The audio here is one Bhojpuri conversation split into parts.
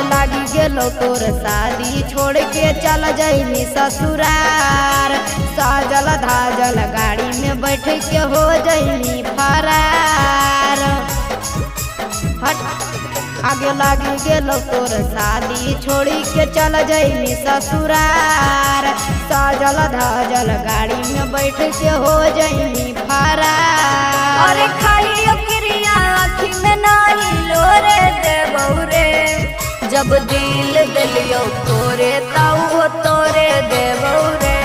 लागी गेलो तोर शादी छोड़ के चल जाइनी ससुरार। साजल धाजल गाड़ी में बैठ के हो जाइनी फरार। हट आगे लागी गेलो तोर शादी छोड़ी के चल जाइनी ससुरार। साजल धाजल गाड़ी में बैठ के हो जाइनी फरार। अरे खाली क्रिया आँखी में नाही लोरे देबौ रे। जब दिल दिलियो तोरे ताऊ तोरे देबौ रे।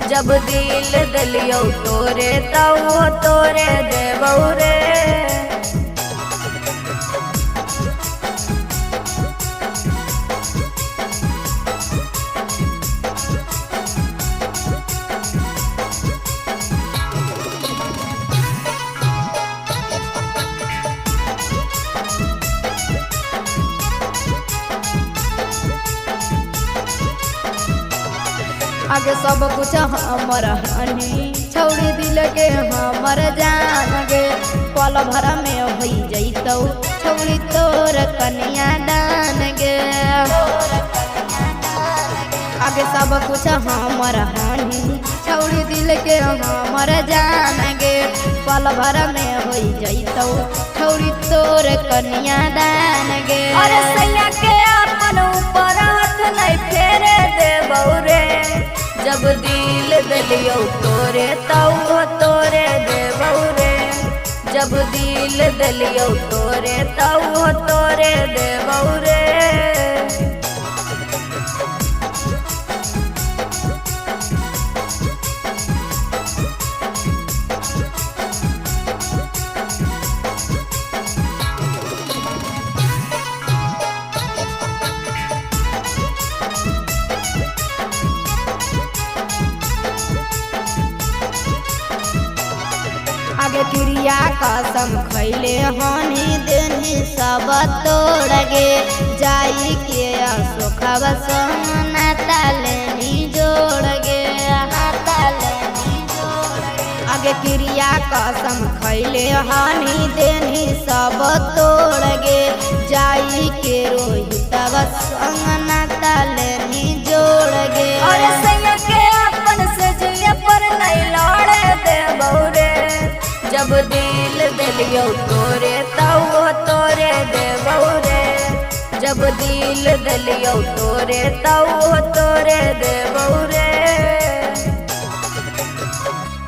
जब दिल दिलियो तोरे ताऊ तोरे देबौ रे। आगे सब कुछ हमर हनी छौड़ी दिल के हमर जान गे। पल भर में हो जैतौ छौड़ी तोर कन्या दान गे। आगे सब कुछ हमर हनी छौड़ी दिल के हमर जान गे। पल भर में हो जैतौ छौड़ी तोर कन्या दान गे। अरे सैया के अपन ऊपर हाथ नहीं फेरे देबौ रे। जब दिल दिलियो तोरे ताऊ तोरे देबौ रे। जब दिल दिलियो तोरे ताऊ तोरे देबौ रे। आगे क्रिया कसम खैले हनी देनी सब तोड़ गे। जाई के अशोकव संग नाता लेनी जोड़ गे। आगे क्रिया कसम खैले हनी देनी सब तोड़ गे। जाई के रोहितव संग नाता लेनी जोड़ गे। अरे सैया के अपन से जिया पर नहीं लड़े देबौ रे। जब दिल दिलियो तोरे ताऊ तोरे देबौ रे। जब दिल दिलियो तोरे ताऊ तोरे